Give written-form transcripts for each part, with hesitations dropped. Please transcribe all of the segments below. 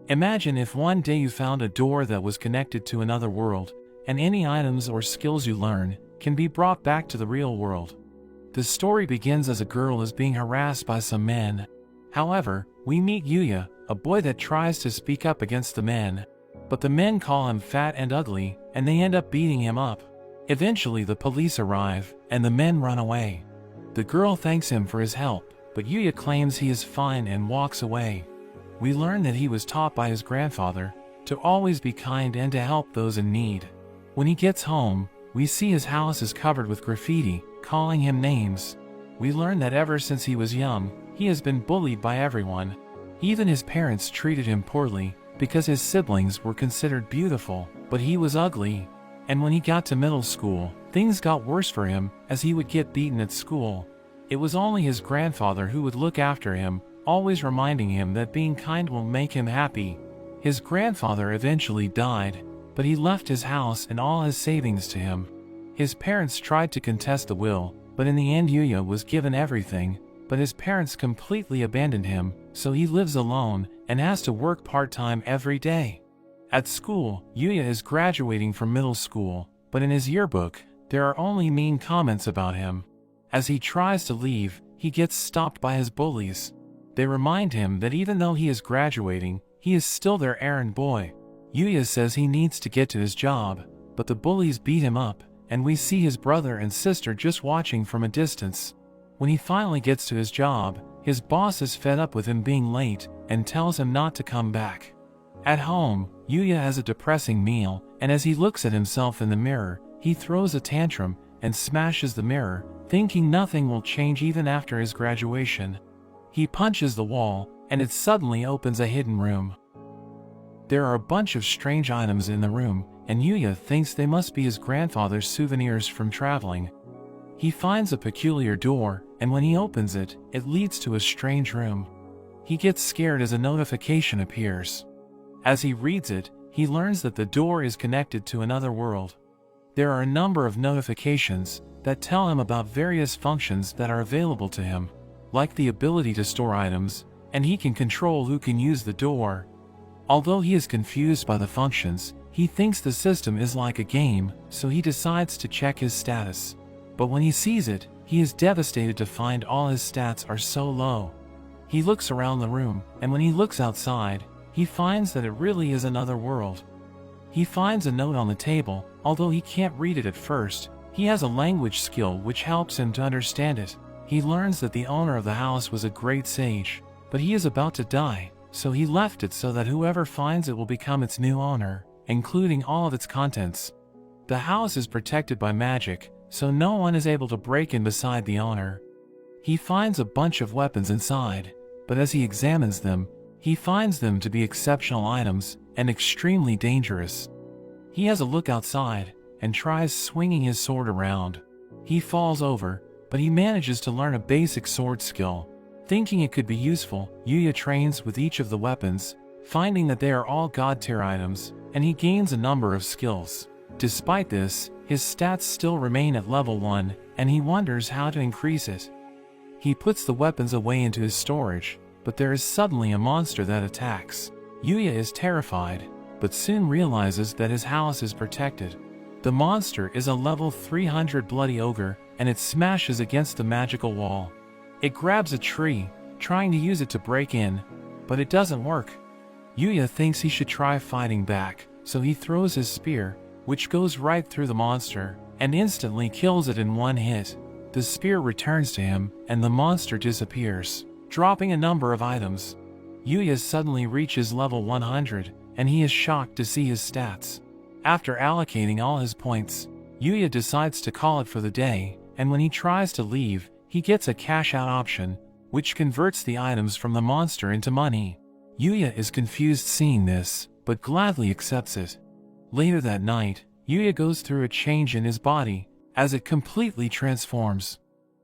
Imagine if one day you found a door that was connected to another world, and any items or skills you learn can be brought back to the real world. The story begins as a girl is being harassed by some men. However, we meet Yuya, a boy that tries to speak up against the men. But the men call him fat and ugly, and they end up beating him up. Eventually the police arrive, and the men run away. The girl thanks him for his help, but Yuya claims he is fine and walks away. We learn that he was taught by his grandfather to always be kind and to help those in need. When he gets home, we see his house is covered with graffiti, calling him names. We learn that ever since he was young, he has been bullied by everyone. Even his parents treated him poorly, because his siblings were considered beautiful, but he was ugly. And when he got to middle school, things got worse for him, as he would get beaten at school. It was only his grandfather who would look after him, always reminding him that being kind will make him happy. His grandfather eventually died, but he left his house and all his savings to him. His parents tried to contest the will, but in the end Yuya was given everything, but his parents completely abandoned him, so he lives alone and has to work part-time every day. At school, Yuya is graduating from middle school, but in his yearbook, there are only mean comments about him. As he tries to leave, he gets stopped by his bullies. They remind him that even though he is graduating, he is still their errand boy. Yuya says he needs to get to his job, but the bullies beat him up, and we see his brother and sister just watching from a distance. When he finally gets to his job, his boss is fed up with him being late and tells him not to come back. At home, Yuya has a depressing meal, and as he looks at himself in the mirror, he throws a tantrum and smashes the mirror, thinking nothing will change even after his graduation. He punches the wall, and it suddenly opens a hidden room. There are a bunch of strange items in the room, and Yuya thinks they must be his grandfather's souvenirs from traveling. He finds a peculiar door, and when he opens it, it leads to a strange room. He gets scared as a notification appears. As he reads it, he learns that the door is connected to another world. There are a number of notifications that tell him about various functions that are available to him, like the ability to store items, and he can control who can use the door. Although he is confused by the functions, he thinks the system is like a game, so he decides to check his status. But when he sees it, he is devastated to find all his stats are so low. He looks around the room, and when he looks outside, he finds that it really is another world. He finds a note on the table, although he can't read it at first. He has a language skill which helps him to understand it. He learns that the owner of the house was a great sage, but he is about to die, so he left it so that whoever finds it will become its new owner, including all of its contents. The house is protected by magic, so no one is able to break in beside the owner. He finds a bunch of weapons inside, but as he examines them, he finds them to be exceptional items and extremely dangerous. He has a look outside and tries swinging his sword around. He falls over, but he manages to learn a basic sword skill. Thinking it could be useful, Yuya trains with each of the weapons, finding that they are all god-tier items, and he gains a number of skills. Despite this, his stats still remain at level 1, and he wonders how to increase it. He puts the weapons away into his storage, but there is suddenly a monster that attacks. Yuya is terrified, but soon realizes that his house is protected. The monster is a level 300 bloody ogre, and it smashes against the magical wall. It grabs a tree, trying to use it to break in, but it doesn't work. Yuya thinks he should try fighting back, so he throws his spear, which goes right through the monster, and instantly kills it in one hit. The spear returns to him, and the monster disappears, dropping a number of items. Yuya suddenly reaches level 100, and he is shocked to see his stats. After allocating all his points, Yuya decides to call it for the day, and when he tries to leave, he gets a cash-out option, which converts the items from the monster into money. Yuya is confused seeing this, but gladly accepts it. Later that night, Yuya goes through a change in his body, as it completely transforms.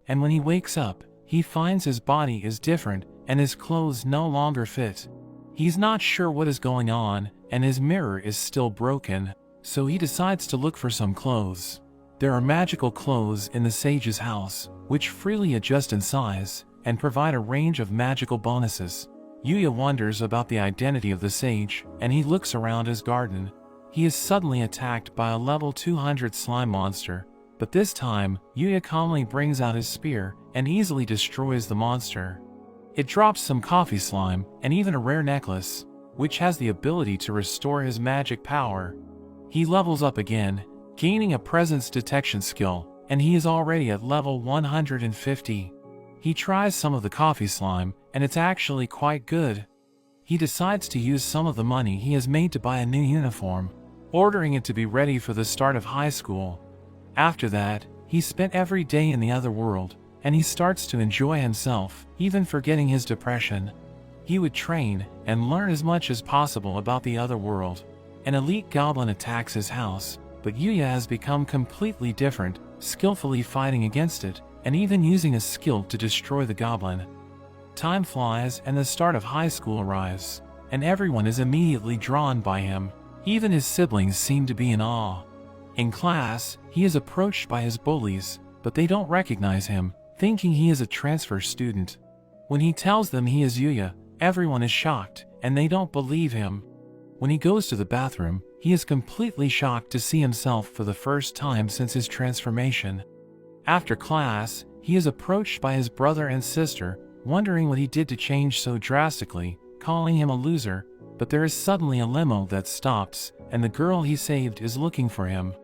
And when he wakes up, he finds his body is different, and his clothes no longer fit. He's not sure what is going on, and his mirror is still broken, so he decides to look for some clothes. There are magical clothes in the sage's house, which freely adjust in size, and provide a range of magical bonuses. Yuya wonders about the identity of the sage, and he looks around his garden. He is suddenly attacked by a level 200 slime monster, but this time, Yuya calmly brings out his spear and easily destroys the monster. It drops some coffee slime and even a rare necklace, which has the ability to restore his magic power. He levels up again, gaining a presence detection skill, and he is already at level 150. He tries some of the coffee slime, and it's actually quite good. He decides to use some of the money he has made to buy a new uniform, ordering it to be ready for the start of high school. After that, he spent every day in the other world, and he starts to enjoy himself, even forgetting his depression. He would train and learn as much as possible about the other world. An elite goblin attacks his house, but Yuya has become completely different, skillfully fighting against it, and even using a skill to destroy the goblin. Time flies and the start of high school arrives, and everyone is immediately drawn by him. Even his siblings seem to be in awe. In class, he is approached by his bullies, but they don't recognize him, thinking he is a transfer student. When he tells them he is Yuya, everyone is shocked, and they don't believe him. When he goes to the bathroom, he is completely shocked to see himself for the first time since his transformation. After class, he is approached by his brother and sister, wondering what he did to change so drastically, calling him a loser, but there is suddenly a limo that stops, and the girl he saved is looking for him.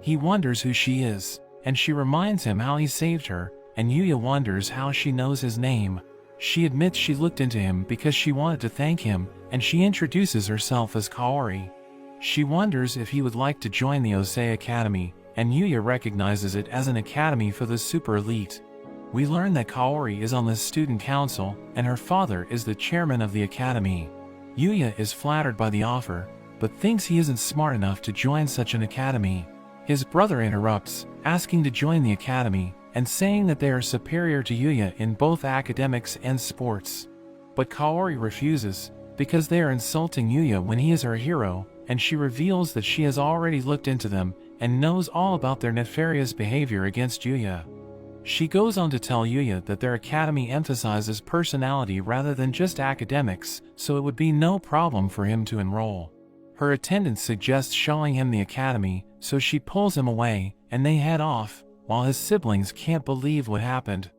He wonders who she is, and she reminds him how he saved her, and Yuya wonders how she knows his name. She admits she looked into him because she wanted to thank him, and she introduces herself as Kaori. She wonders if he would like to join the Osei Academy, and Yuya recognizes it as an academy for the super elite. We learn that Kaori is on the student council, and her father is the chairman of the academy. Yuya is flattered by the offer, but thinks he isn't smart enough to join such an academy. His brother interrupts, asking to join the academy, and saying that they are superior to Yuya in both academics and sports. But Kaori refuses, because they are insulting Yuya when he is her hero, and she reveals that she has already looked into them and knows all about their nefarious behavior against Yuya. She goes on to tell Yuya that their academy emphasizes personality rather than just academics, so it would be no problem for him to enroll. Her attendant suggests showing him the academy, so she pulls him away, and they head off, while his siblings can't believe what happened.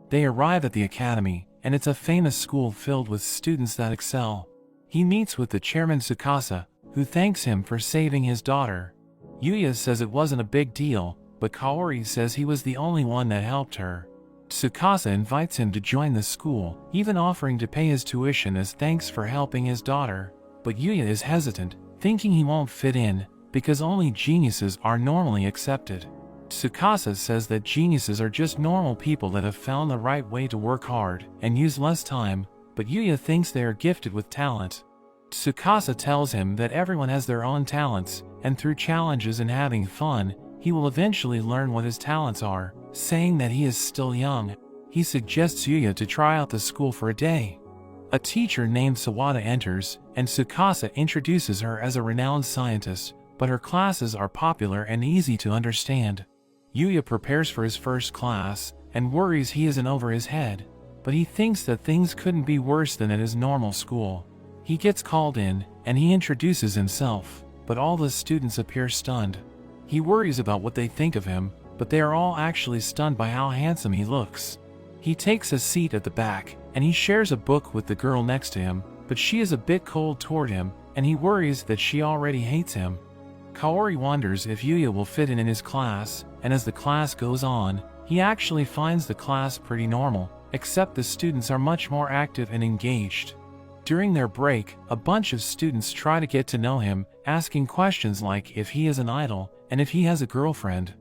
They arrive at the academy, and it's a famous school filled with students that excel. He meets with the chairman Tsukasa, who thanks him for saving his daughter. Yuya says it wasn't a big deal, but Kaori says he was the only one that helped her. Tsukasa invites him to join the school, even offering to pay his tuition as thanks for helping his daughter. But Yuya is hesitant, thinking he won't fit in, because only geniuses are normally accepted. Tsukasa says that geniuses are just normal people that have found the right way to work hard and use less time, but Yuya thinks they are gifted with talent. Tsukasa tells him that everyone has their own talents, and through challenges and having fun, he will eventually learn what his talents are, saying that he is still young. He suggests Yuya to try out the school for a day. A teacher named Sawada enters, and Tsukasa introduces her as a renowned scientist, but her classes are popular and easy to understand. Yuya prepares for his first class, and worries he isn't over his head, but he thinks that things couldn't be worse than at his normal school. He gets called in, and he introduces himself, but all the students appear stunned. He worries about what they think of him, but they are all actually stunned by how handsome he looks. He takes a seat at the back, and he shares a book with the girl next to him, but she is a bit cold toward him, and he worries that she already hates him. Kaori wonders if Yuya will fit in his class, and as the class goes on, he actually finds the class pretty normal, except the students are much more active and engaged. During their break, a bunch of students try to get to know him, asking questions like if he is an idol, and if he has a girlfriend.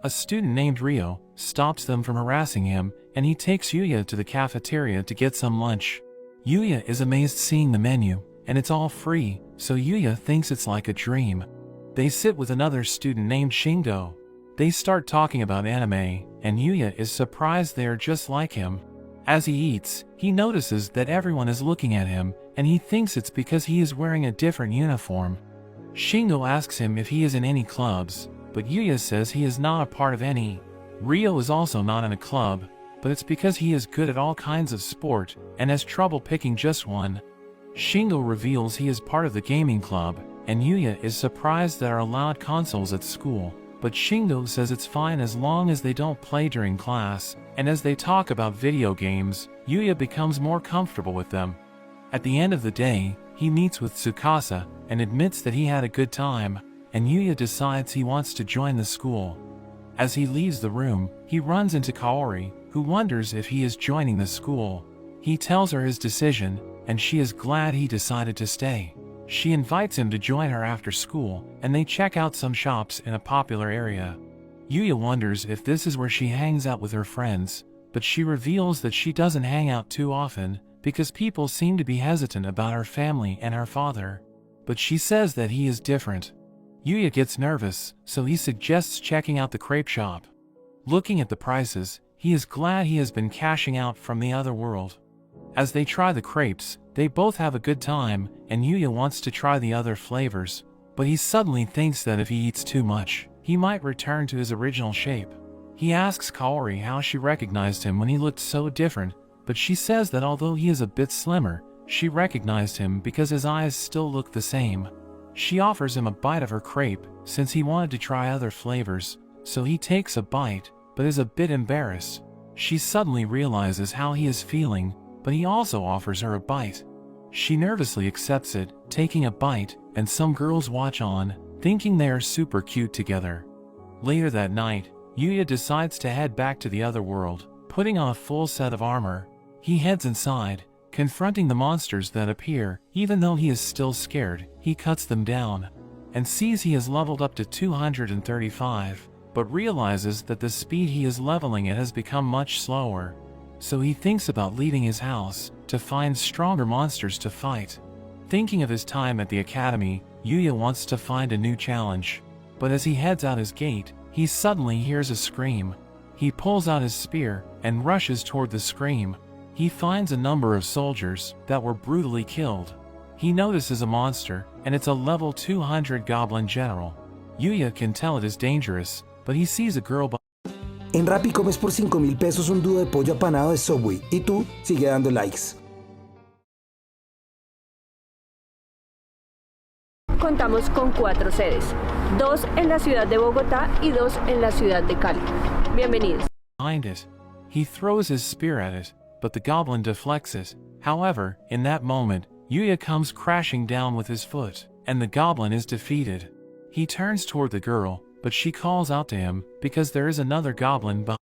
A student named Rio stops them from harassing him, and he takes Yuya to the cafeteria to get some lunch. Yuya is amazed seeing the menu, and it's all free, so Yuya thinks it's like a dream. They sit with another student named Shingo. They start talking about anime, and Yuya is surprised they are just like him. As he eats, he notices that everyone is looking at him, and he thinks it's because he is wearing a different uniform. Shingo asks him if he is in any clubs, but Yuya says he is not a part of any. Rio is also not in a club. but it's because he is good at all kinds of sport and has trouble picking just one. Shingo reveals he is part of the gaming club, and Yuya is surprised there are allowed consoles at school, but Shingo says it's fine as long as they don't play during class, and as they talk about video games, Yuya becomes more comfortable with them. At the end of the day, he meets with Tsukasa and admits that he had a good time, and Yuya decides he wants to join the school. As he leaves the room, he runs into Kaori, who wonders if he is joining the school. He tells her his decision, and she is glad he decided to stay. She invites him to join her after school, and they check out some shops in a popular area. Yuya wonders if this is where she hangs out with her friends, but she reveals that she doesn't hang out too often because people seem to be hesitant about her family and her father. But she says that he is different. Yuya gets nervous, so he suggests checking out the crepe shop. Looking at the prices, he is glad he has been cashing out from the other world. As they try the crepes, they both have a good time, and Yuya wants to try the other flavors, but he suddenly thinks that if he eats too much, he might return to his original shape. He asks Kaori how she recognized him when he looked so different, but she says that although he is a bit slimmer, she recognized him because his eyes still look the same. She offers him a bite of her crepe, since he wanted to try other flavors, so he takes a bite, but is a bit embarrassed. She suddenly realizes how he is feeling, but he also offers her a bite. She nervously accepts it, taking a bite, and some girls watch on, thinking they are super cute together. Later that night, Yuya decides to head back to the other world, putting on a full set of armor. He heads inside, confronting the monsters that appear. Even though he is still scared, he cuts them down, and sees he has leveled up to 235, but realizes that the speed he is leveling at has become much slower. So he thinks about leaving his house to find stronger monsters to fight. Thinking of his time at the academy, Yuya wants to find a new challenge. But as he heads out his gate, he suddenly hears a scream. He pulls out his spear and rushes toward the scream. He finds a number of soldiers that were brutally killed. He notices a monster, and it's a level 200 goblin general. Yuya can tell it is dangerous, but he sees a girl. En Rappi comes por 5,000 pesos un dúo de pollo apanado de Subway y tú sigue dando likes. Contamos con 4 sedes, 2 en la ciudad de Bogotá y 2 en la ciudad de Cali. Bienvenidos. Behind it, he throws his spear at it, but the goblin deflects it. However, in that moment, Yuya comes crashing down with his foot, and the goblin is defeated. He turns toward the girl, but she calls out to him because there is another goblin behind.